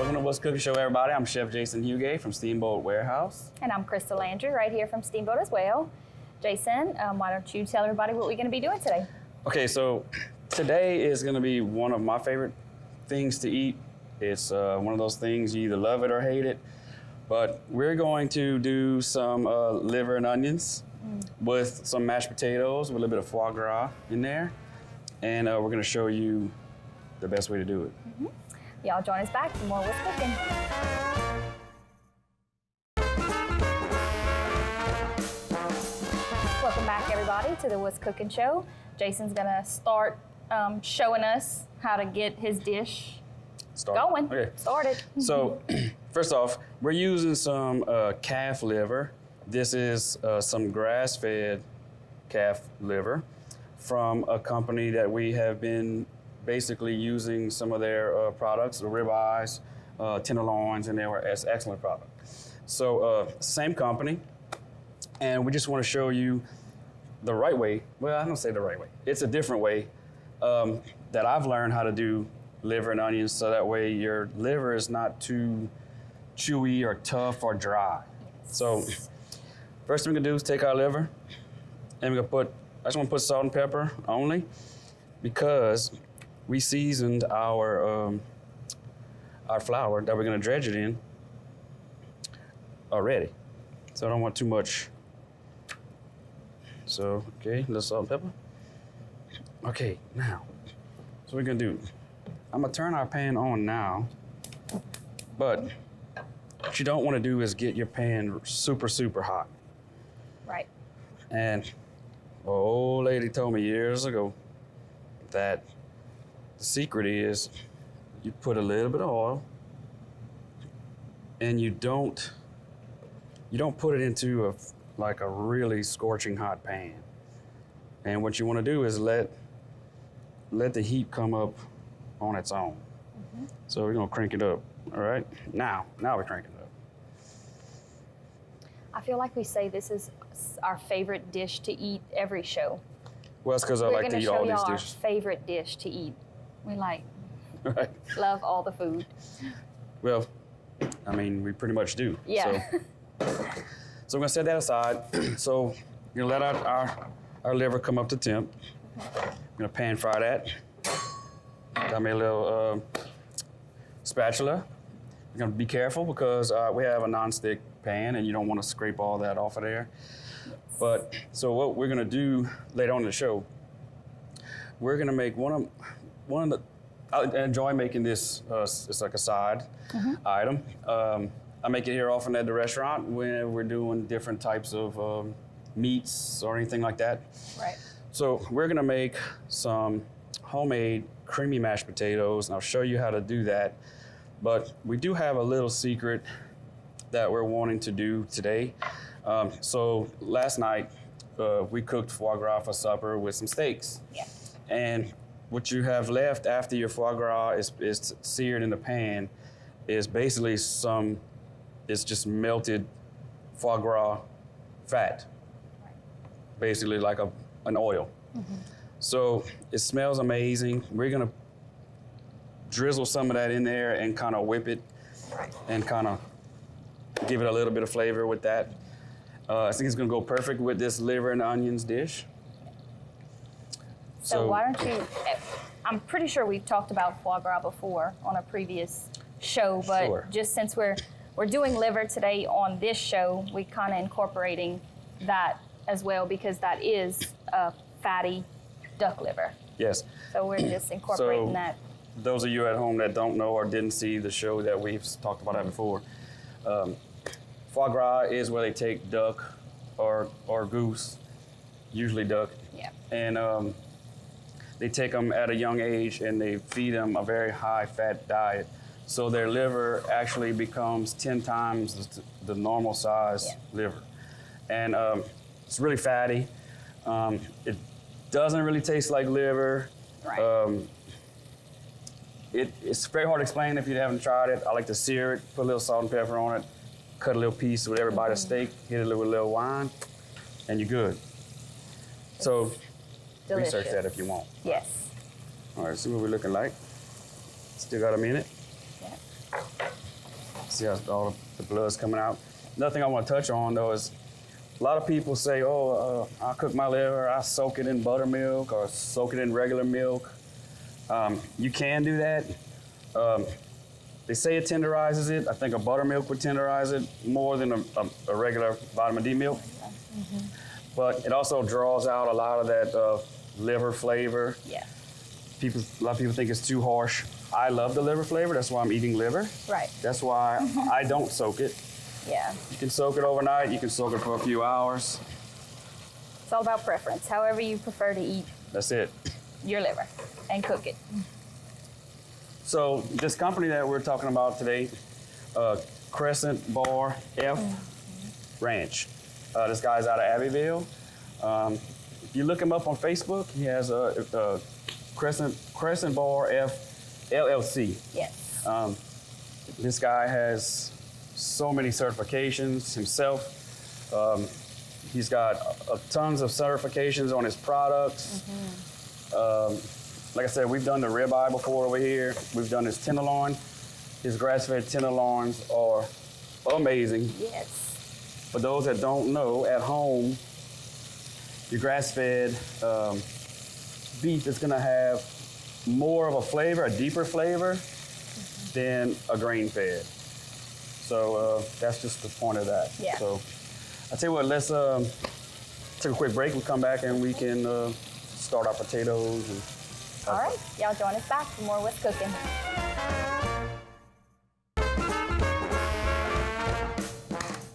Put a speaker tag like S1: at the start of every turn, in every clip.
S1: Welcome to What's Cooking Show, everybody. I'm Chef Jason Hugay from Steamboat Warehouse.
S2: And I'm Crystal Landry, right here from Steamboat as well. Jason, why don't you tell everybody what we're going to be doing today?
S1: Okay, so today is going to be one of my favorite things to eat. It's one of those things you either love it or hate it. But we're going to do some liver and onions with some mashed potatoes with a little bit of foie gras in there. And we're going to show you the best way to do it.
S2: Y'all join us back for more What's Cooking. Welcome back, everybody, to the What's Cooking Show. Jason's going to start showing us how to get his dish going.
S1: Okay.
S2: Started.
S1: So, first off, we're using some calf liver. This is some grass-fed calf liver from a company that we have been basically using some of their products, the ribeyes, tenderloins, and they were an excellent product. So, same company, and we just want to show you the right way. Well, I don't say the right way. It's a different way that I've learned how to do liver and onions, so that way your liver is not too chewy or tough or dry. So first thing we're gonna do is take our liver and we're gonna put, I just wanna put salt and pepper only because we seasoned our flour that we're gonna dredge it in already. So I don't want too much. So, okay, a little salt and pepper. Okay, now, so we're gonna do, I'm gonna turn our pan on now, but what you don't wanna do is get your pan super, super hot.
S2: Right.
S1: And an old lady told me years ago that the secret is you put a little bit of oil and you don't put it into like a really scorching hot pan. And what you wanna do is let the heat come up on its own. So we're gonna crank it up, all right? Now we're cranking it up.
S2: I feel like we say this is our favorite dish to eat every show.
S1: Well, it's because I like to eat all these
S2: We're gonna show y'all
S1: dishes.
S2: our favorite dish to eat. We
S1: Right.
S2: love all the food.
S1: Well, I mean, we pretty much do.
S2: Yeah.
S1: So we're gonna set that aside. So you're gonna let our liver come up to temp. I'm gonna pan fry that. Got me a little spatula. You're gonna be careful because we have a non-stick pan and you don't wanna scrape all that off of there. But, so what we're gonna do later on in the show, we're gonna make one of the, I enjoy making this, it's like a side item. I make it here often at the restaurant when we're doing different types of meats or anything like that.
S2: Right.
S1: So we're gonna make some homemade creamy mashed potatoes, and I'll show you how to do that. But we do have a little secret that we're wanting to do today. So last night, we cooked foie gras for supper with some steaks.
S2: Yeah.
S1: And what you have left after your foie gras is seared in the pan is basically it's just melted foie gras fat.
S2: Right.
S1: Basically like an oil. So it smells amazing. We're gonna drizzle some of that in there and kind of whip it and kind of give it a little bit of flavor with that. I think it's gonna go perfect with this liver and onions dish.
S2: So why don't you, I'm pretty sure we've talked about foie gras before on a previous show, but
S1: Sure.
S2: just since we're doing liver today on this show, we kind of incorporating that as well because that is a fatty duck liver.
S1: Yes.
S2: So we're just incorporating that.
S1: Those of you at home that don't know or didn't see the show that we've talked about that before, foie gras is where they take duck or goose, usually duck,
S2: Yeah.
S1: and they take them at a young age and they feed them a very high fat diet. So their liver actually becomes 10 times the normal size liver. And it's really fatty. It doesn't really taste like liver.
S2: Right.
S1: It's very hard to explain if you haven't tried it. I like to sear it, put a little salt and pepper on it, cut a little piece with every bite of steak, hit it with a little wine, and you're good. So
S2: Delicious.
S1: research that if you want.
S2: Yes.
S1: All right, see what we're looking like. Still got a minute.
S2: Yeah.
S1: See how all the blood's coming out. Another thing I want to touch on though is a lot of people say, oh, I cook my liver, I soak it in buttermilk or soak it in regular milk. You can do that. They say it tenderizes it. I think a buttermilk would tenderize it more than a regular vitamin D milk. Mm-hmm. But it also draws out a lot of that liver flavor.
S2: Yeah.
S1: A lot of people think it's too harsh. I love the liver flavor. That's why I'm eating liver.
S2: Right.
S1: That's why I don't soak it.
S2: Yeah.
S1: You can soak it overnight. You can soak it for a few hours.
S2: It's all about preference. However you prefer to eat
S1: That's it.
S2: your liver and cook it.
S1: So this company that we're talking about today, Crescent Bar F Ranch. This guy's out of Abbeville. If you look him up on Facebook, he has a Crescent Bar F LLC.
S2: Yes.
S1: This guy has so many certifications himself. He's got tons of certifications on his products. Like I said, we've done the ribeye before over here. We've done his tenderloin. His grass-fed tenderloins are amazing.
S2: Yes.
S1: For those that don't know, at home, your grass-fed beef is gonna have more of a flavor, a deeper flavor, than a grain-fed. So that's just the point of that.
S2: Yeah.
S1: So I tell you what, let's take a quick break. We'll come back and we can start our potatoes. And
S2: All right, y'all join us back for more What's Cooking.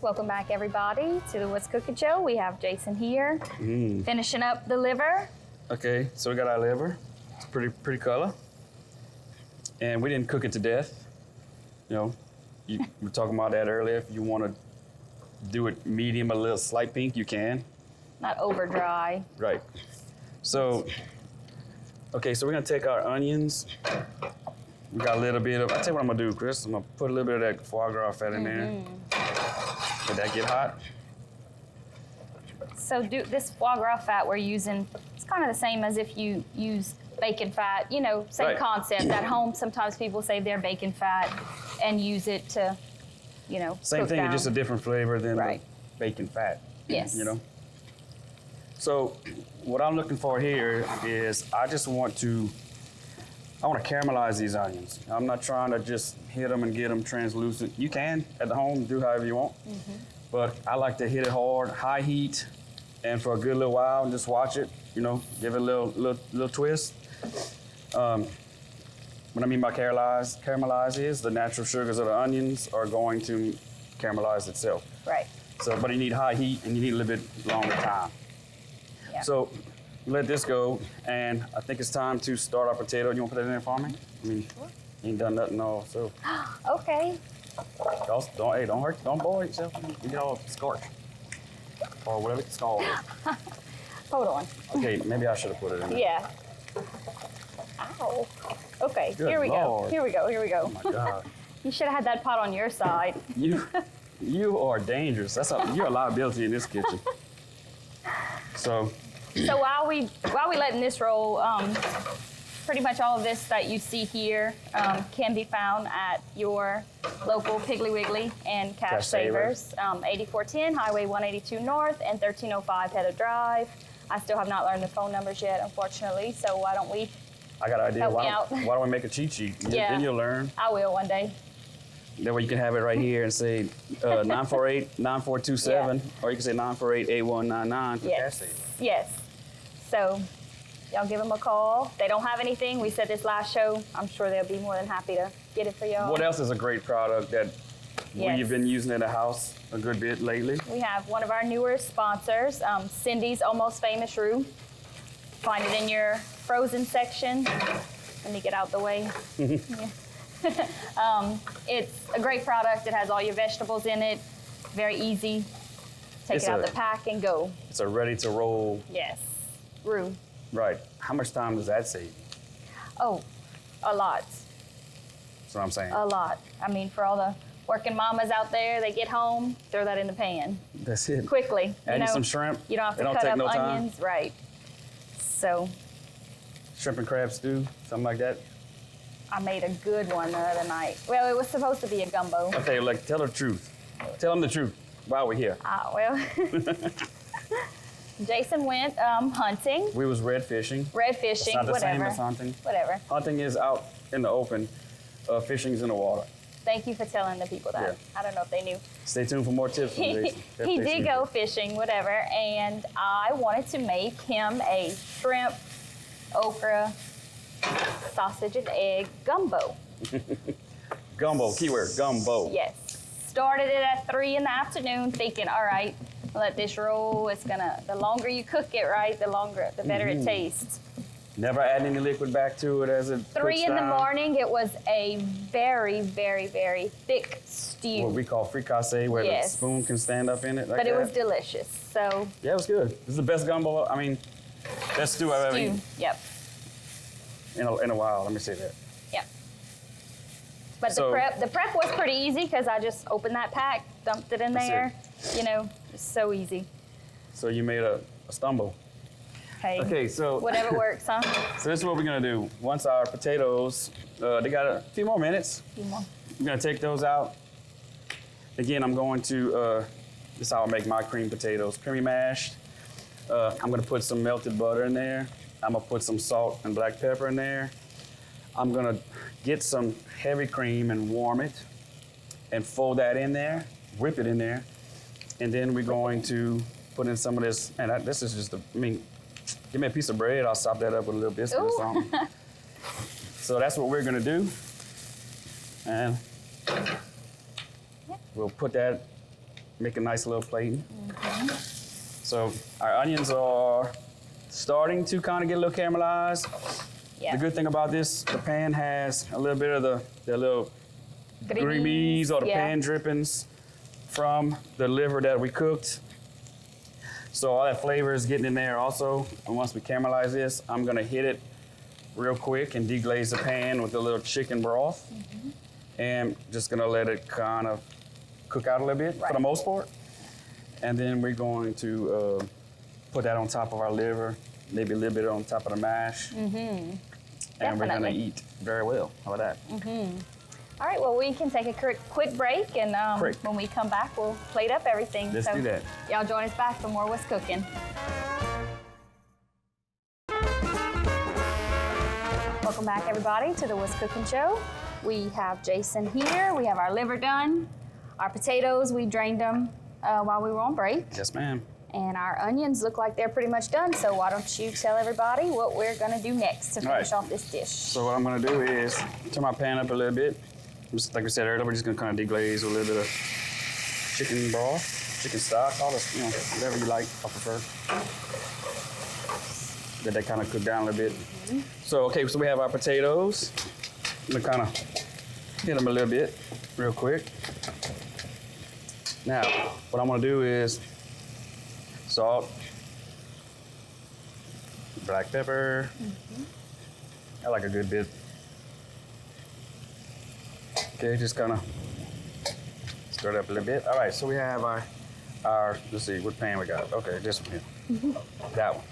S2: Welcome back, everybody, to the What's Cooking show. We have Jason here, finishing up the liver.
S1: Okay, so we got our liver. It's pretty color. And we didn't cook it to death. You know, we were talking about that earlier. If you want to do it medium, a little slight pink, you can.
S2: Not over dry.
S1: Right. So, okay, so we're gonna take our onions. We got a little bit of, I'll tell you what I'm gonna do, Chris. I'm gonna put a little bit of that foie gras fat in there. Let that get hot.
S2: So this foie gras fat we're using, it's kind of the same as if you use bacon fat, you know, same
S1: Right.
S2: concept. At home, sometimes people save their bacon fat and use it to, you know,
S1: Same
S2: cook
S1: thing,
S2: down.
S1: just a different flavor than
S2: Right.
S1: the bacon fat.
S2: Yes.
S1: You know? So what I'm looking for here is I want to caramelize these onions. I'm not trying to just hit them and get them translucent. You can at the home, do however you want. But I like to hit it hard, high heat, and for a good little while, and just watch it, you know, give it a little twist. What I mean by caramelize is the natural sugars of the onions are going to caramelize itself.
S2: Right.
S1: So, but you need high heat and you need a little bit longer time.
S2: Yeah.
S1: So let this go, and I think it's time to start our potato. You want to put that in there for me? I mean, you ain't done nothing all, so.
S2: Okay.
S1: Don't boil yourself. You get all scorched. Or whatever it's called.
S2: Hold on.
S1: Okay, maybe I should have put it in there.
S2: Yeah. Ow. Okay,
S1: Good
S2: here we
S1: Lord.
S2: go. Here we go. Here we go.
S1: Oh my God.
S2: You should have had that pot on your side.
S1: You are dangerous. You're a liability in this kitchen. So
S2: So while we letting this roll, pretty much all of this that you see here can be found at your local Piggly Wiggly and Cash Savers, 8410 Highway 182 North and 1305 Heather Drive. I still have not learned the phone numbers yet, unfortunately. So why don't we?
S1: I got an idea.
S2: Help me
S1: Why
S2: out.
S1: don't we make a cheat sheet?
S2: Yeah.
S1: Then you'll learn.
S2: I will one day.
S1: That way you can have it right here and say 948-9427, or you can say 948-8199 for Cash
S2: Yes.
S1: Savers.
S2: Yes. So y'all give them a call. If they don't have anything, we said this last show, I'm sure they'll be more than happy to get it for y'all.
S1: What else is a great product that
S2: Yes.
S1: we've been using in the house a good bit lately?
S2: We have one of our newer sponsors, Cindy's Almost Famous Roux. Find it in your frozen section. Let me get out the way. It's a great product. It has all your vegetables in it. Very easy. Take
S1: It's
S2: it out
S1: a-
S2: the pack and go.
S1: It's a ready to roll.
S2: Yes. Roux.
S1: Right. How much time does that save?
S2: Oh, a lot.
S1: That's what I'm saying.
S2: A lot. I mean, for all the working mamas out there, they get home, throw that in the pan
S1: That's it.
S2: quickly.
S1: Add you some shrimp.
S2: You don't have
S1: It
S2: to
S1: don't
S2: cut
S1: take
S2: up
S1: no time.
S2: onions, right? So
S1: Shrimp and crab stew, something like that.
S2: I made a good one the other night. Well, it was supposed to be a gumbo.
S1: Okay, like tell the truth. Tell them the truth while we're here.
S2: Well, Jason went hunting.
S1: We was red fishing.
S2: Red fishing,
S1: It's not the
S2: whatever.
S1: same as hunting.
S2: Whatever.
S1: Hunting is out in the open. Fishing's in the water.
S2: Thank you for telling the people that.
S1: Yeah.
S2: I don't know if they knew.
S1: Stay tuned for more tips from Jason.
S2: He did go fishing, whatever, and I wanted to make him a shrimp, okra, sausage and egg gumbo.
S1: Gumbo, keyword, gumbo.
S2: Yes. Started it at 3 in the afternoon, thinking, all right, let this roll. It's gonna. The longer you cook it, right, the better it tastes.
S1: Never add any liquid back to it as it
S2: 3 in the
S1: down.
S2: morning, it was a very, very, very thick stew.
S1: What we call fricassee, where the spoon can stand up in it like
S2: but it
S1: that.
S2: was delicious. So
S1: Yeah, it was good. This is the best gumbo, I mean, best stew I've ever eaten
S2: Yep.
S1: in a while, let me say that.
S2: Yep. But
S1: So-
S2: the prep was pretty easy because I just opened that pack, dumped it in
S1: That's
S2: there. You know, it's so easy.
S1: So you made a stumble.
S2: Hey,
S1: Okay, so
S2: whatever works, huh?
S1: so this is what we're gonna do. Once our potatoes, they got a few more minutes,
S2: Few more.
S1: I'm gonna take those out. Again, I'm going to, this is how I make my cream potatoes, creamy mashed. I'm gonna put some melted butter in there. I'm gonna put some salt and black pepper in there. I'm gonna get some heavy cream and warm it and fold that in there, whip it in there. And then we're going to put in some of this, and this is just, give me a piece of bread, I'll sop that up with a little biscuit or
S2: Ooh.
S1: something. So that's what we're gonna do. And we'll put that, make a nice little plate. So our onions are starting to kind of get a little caramelized.
S2: Yeah.
S1: The good thing about this, the pan has a little bit of the little grease or the
S2: yeah.
S1: pan drippings from the liver that we cooked. So all that flavor is getting in there also. And once we caramelize this, I'm gonna hit it real quick and deglaze the pan with a little chicken broth. And just gonna let it kind of cook out a little bit for the most part. And then we're going to put that on top of our liver, maybe a little bit on top of the mash. And we're gonna
S2: Definitely.
S1: eat very well. How about that?
S2: All right, well, we can take a quick break, and
S1: Quick.
S2: when we come back, we'll plate up everything.
S1: Let's do that.
S2: Y'all join us back for more What's Cooking. Welcome back, everybody, to the What's Cooking show. We have Jason here. We have our liver done. Our potatoes, we drained them while we were on break.
S1: Yes, ma'am.
S2: And our onions look like they're pretty much done, so why don't you tell everybody what we're gonna do next to finish off this dish.
S1: So what I'm gonna do is turn my pan up a little bit. Just like we said earlier, we're just gonna kind of deglaze with a little bit of chicken broth, chicken stock, all this, whatever you like, I prefer. Let that kind of cook down a little bit. So, okay, so we have our potatoes. I'm gonna kind of hit them a little bit real quick. Now, what I'm gonna do is salt, black pepper. I like a good bit. Okay, just kind of stir it up a little bit. All right, so we have our let's see, what pan we got? Okay, this one here. That one.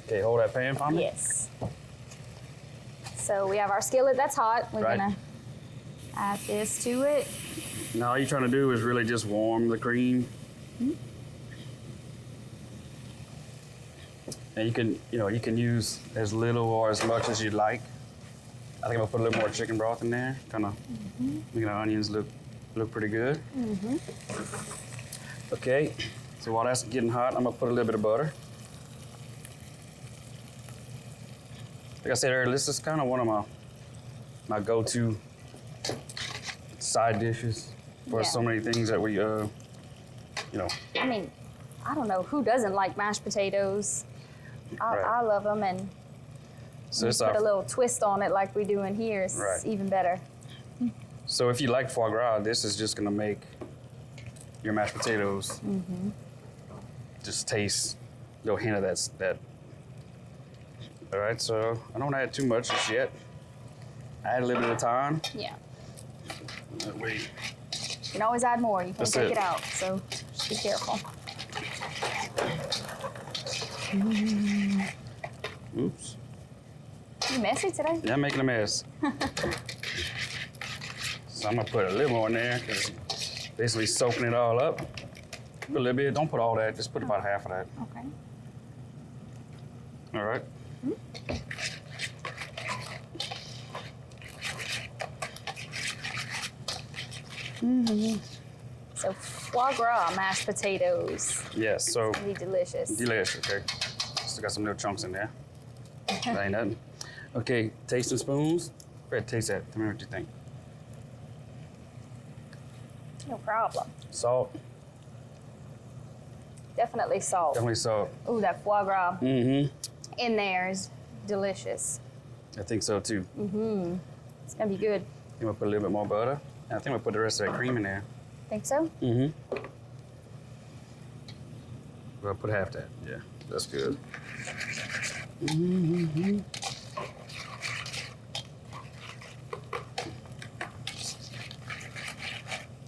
S1: Okay, hold that pan for me.
S2: Yes. So we have our skillet that's hot. We're
S1: Right.
S2: gonna add this to it.
S1: Now all you're trying to do is really just warm the cream. And you can use as little or as much as you'd like. I think I'm gonna put a little more chicken broth in there, kind of make the onions look pretty good. Okay, so while that's getting hot, I'm gonna put a little bit of butter. Like I said earlier, this is kind of one of my go-to side dishes for so many things that we,
S2: I mean, I don't know who doesn't like mashed potatoes. I love them, and
S1: So
S2: you
S1: it's
S2: put a
S1: our,
S2: little twist on it like we do in here. It's
S1: Right.
S2: even better.
S1: so if you like foie gras, this is just gonna make your mashed potatoes just taste a little hint of that. All right, so I don't add too much just yet. Add a little bit of time.
S2: Yeah.
S1: That way.
S2: You can always add more. You can
S1: That's
S2: take
S1: it.
S2: it out, so just be careful.
S1: Oops.
S2: You messy today?
S1: Yeah, I'm making a mess. So I'm gonna put a little more in there because basically soaking it all up. Put a little bit. Don't put all that. Just put about half of that.
S2: Okay.
S1: All right.
S2: So foie gras mashed potatoes.
S1: Yes. So
S2: Be delicious.
S1: delicious. Okay. Still got some little chunks in there. That ain't nothing. Okay. Tasting spoons. Go ahead, taste that. Tell me what you think.
S2: No problem.
S1: Salt.
S2: Definitely salt.
S1: Definitely salt.
S2: Ooh, that foie gras
S1: Mm-hmm.
S2: in there is delicious.
S1: I think so too.
S2: It's gonna be good.
S1: I'm gonna put a little bit more butter. And I think we'll put the rest of that cream in there.
S2: Think so?
S1: Mm-hmm. Well, put half that. Yeah, that's good. Mm-hmm.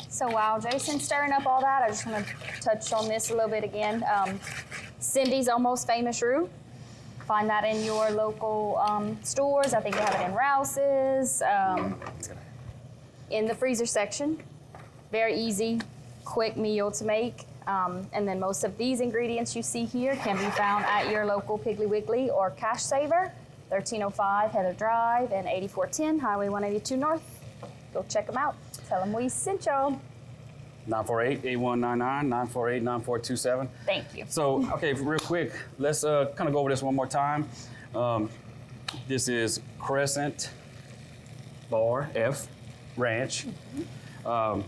S2: So while Jason's stirring up all that, I just want to touch on this a little bit again. Cindy's Almost Famous Roux. Find that in your local stores. I think they have it in Rouse's, in the freezer section. Very easy, quick meal to make. And then most of these ingredients you see here can be found at your local Piggly Wiggly or Cash Saver, 1305 Heather Drive and 8410 Highway 182 North. Go check them out. Tell them we sent y'all.
S1: 948-8199, 948-9427.
S2: Thank you.
S1: So, okay, real quick, let's kind of go over this one more time. This is Crescent Bar F Ranch out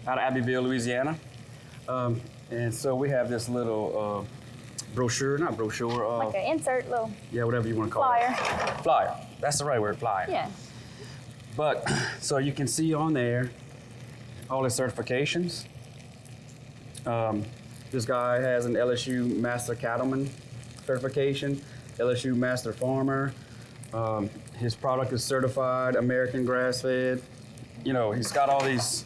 S1: of Abbeville, Louisiana. And so we have this little brochure, not brochure.
S2: Like an insert little
S1: Yeah, whatever you want to call
S2: flyer.
S1: it. Flyer. That's the right word, flyer.
S2: Yeah.
S1: But, so you can see on there all his certifications. This guy has an LSU Master Cattleman certification, LSU Master Farmer. His product is certified American grass-fed. You know, he's got all these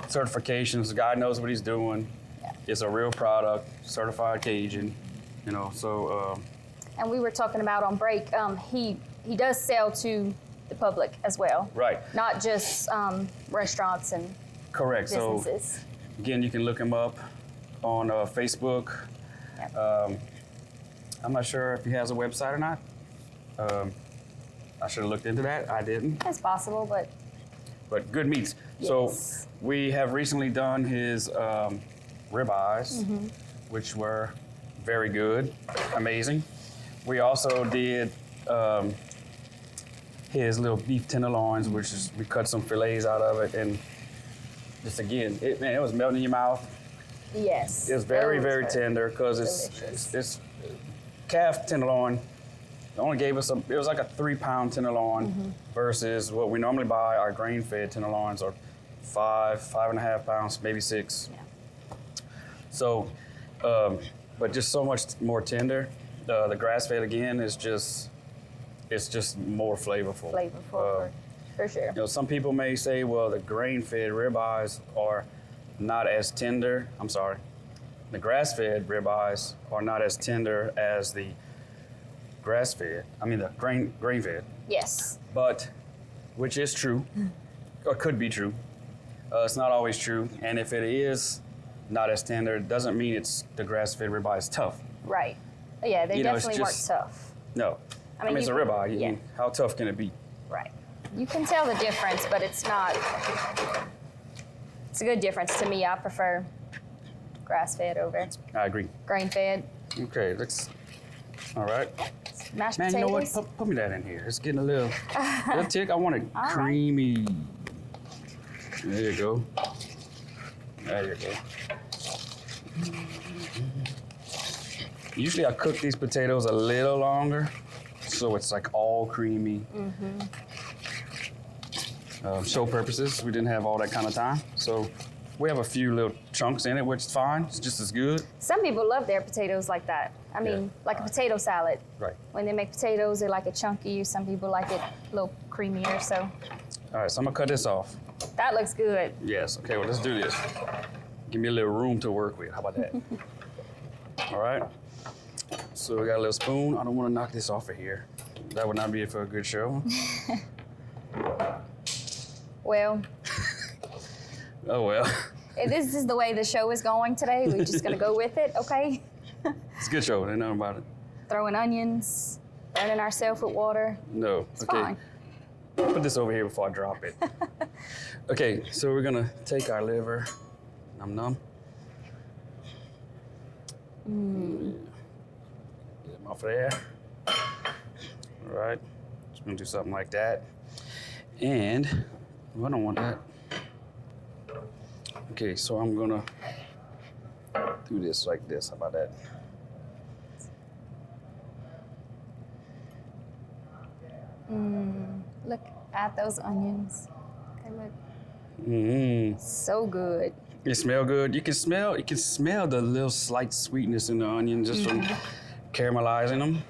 S1: certifications. The guy knows what he's doing.
S2: Yeah.
S1: It's a real product, certified Cajun. You know, so.
S2: And we were talking about on break, he does sell to the public as well.
S1: Right.
S2: Not just restaurants and
S1: Correct.
S2: businesses.
S1: So again, you can look him up on Facebook.
S2: Yep.
S1: I'm not sure if he has a website or not. I should have looked into that. I didn't.
S2: It's possible, but
S1: Good meats.
S2: Yes.
S1: So we have recently done his ribeyes, which were very good, amazing. We also did his little beef tenderloins, which is we cut some fillets out of it, and just again, it was melting in your mouth.
S2: yes.
S1: It's very,
S2: those
S1: very
S2: are
S1: tender because
S2: delicious.
S1: it's calf tenderloin. It only gave us it was like a 3-pound tenderloin versus what we normally buy. Our grain-fed tenderloins are 5.5 pounds, maybe 6.
S2: Yeah.
S1: So, but just so much more tender. The grass-fed again is just more flavorful.
S2: Flavorful for sure.
S1: You know, some people may say, well, the grain-fed ribeyes are not as tender. I'm sorry. The grass-fed ribeyes are not as tender as the grass-fed. I mean, the grain-fed.
S2: Yes.
S1: But, which is true, or could be true. It's not always true. And if it is not as tender, it doesn't mean it's the grass-fed ribeye is tough.
S2: Right. Yeah, they
S1: You know, it's
S2: definitely weren't
S1: just-
S2: tough.
S1: No. I mean, it's a
S2: you can-
S1: ribeye.
S2: Yeah.
S1: How tough can it be?
S2: Right. You can tell the difference, but it's not. It's a good difference to me. I prefer grass-fed over
S1: I agree.
S2: grain-fed.
S1: Okay, all right.
S2: Mashed
S1: Man,
S2: potatoes.
S1: you know what? Put me that in here. It's getting a little tick. I want it
S2: All right.
S1: creamy. There you go. There you go. Usually I cook these potatoes a little longer, so it's like all creamy. Show purposes, we didn't have all that kind of time, so we have a few little chunks in it, which is fine. It's just as good.
S2: Some people love their potatoes like that. I mean,
S1: Yeah.
S2: like a potato salad.
S1: Right.
S2: When they make potatoes, they like it chunky. Some people like it a little creamier. So
S1: All right, so I'm gonna cut this off.
S2: that looks good.
S1: Yes. Okay. Well, let's do this. Give me a little room to work with. How about that? All right. So we got a little spoon. I don't want to knock this off of here. That would not be for a good show.
S2: Well,
S1: Oh well.
S2: if this is the way the show is going today, we're just gonna go with it, okay?
S1: It's a good show. Ain't nothing about it.
S2: Throwing onions, burning ourselves with water.
S1: No.
S2: It's fine.
S1: Put this over here before I drop it. Okay, so we're gonna take our liver. Num num. Get them off of there. All right. Just gonna do something like that. And I don't want that. Okay, so I'm gonna do this like this. How about that?
S2: Look at those onions. They look
S1: Mm-hmm.
S2: so good.
S1: They smell good. You can smell the little slight sweetness in the onion just from caramelizing them.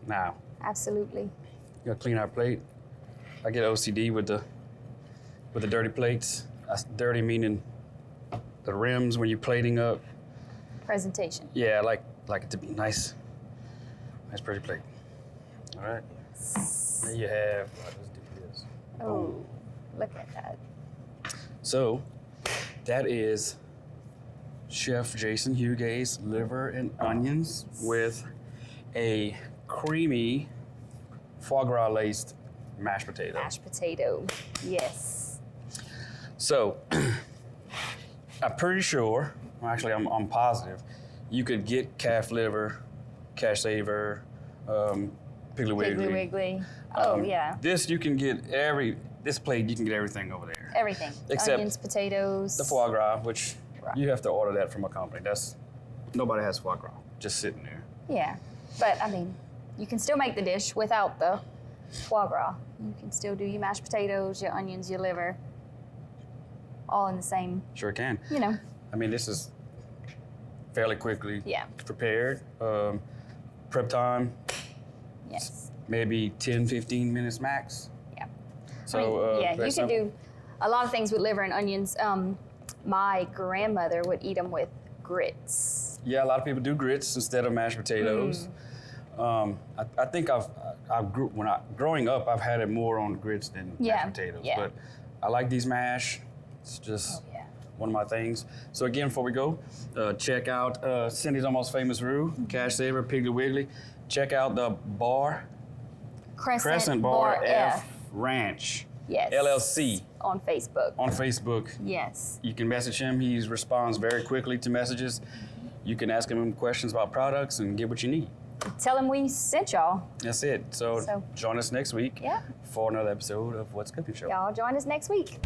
S1: Now,
S2: Absolutely.
S1: you gotta clean our plate. I get OCD with the dirty plates. That's dirty meaning the rims when you're plating up.
S2: Presentation.
S1: Yeah, I like it to be nice pretty plate. All right. There you have. Let's do this.
S2: Oh, look at that.
S1: So, that is Chef Jason Huguet's liver and onions with a creamy foie gras laced mashed potato.
S2: Mashed potato. Yes.
S1: So, I'm pretty sure, well, actually, I'm positive, you could get calf liver, cash saver, Piggly Wiggly.
S2: Piggly Wiggly. Oh, yeah.
S1: This you can get this plate, you can get everything over there.
S2: Everything.
S1: Except
S2: onions, potatoes.
S1: The foie gras, which
S2: Right.
S1: you have to order that from a company. Nobody has foie gras, just sitting there.
S2: Yeah. But, I mean, you can still make the dish without the foie gras. You can still do your mashed potatoes, your onions, your liver, all in the same,
S1: Sure can.
S2: you know.
S1: I mean, this is fairly quickly
S2: Yeah.
S1: prepared. Prep time,
S2: Yes.
S1: maybe 10, 15 minutes max.
S2: Yeah.
S1: So,
S2: I mean, yeah,
S1: very
S2: you can
S1: simple.
S2: do a lot of things with liver and onions. My grandmother would eat them with grits.
S1: Yeah, a lot of people do grits instead of mashed potatoes. I think growing up, I've had it more on grits than
S2: Yeah,
S1: mashed potatoes.
S2: yeah.
S1: But I like these mash. It's just
S2: Oh, yeah.
S1: one of my things. So again, before we go, check out Cindy's Almost Famous Roux, Cash Saver, Piggly Wiggly. Check out the Crescent Bar F Ranch,
S2: Yes.
S1: LLC,
S2: On Facebook.
S1: on Facebook.
S2: Yes.
S1: You can message him. He responds very quickly to messages. You can ask him questions about products and get what you need.
S2: Tell him we sent y'all.
S1: That's it. So
S2: So-
S1: join us next week
S2: Yeah.
S1: for another episode of What's Cooking Show.
S2: Y'all join us next week.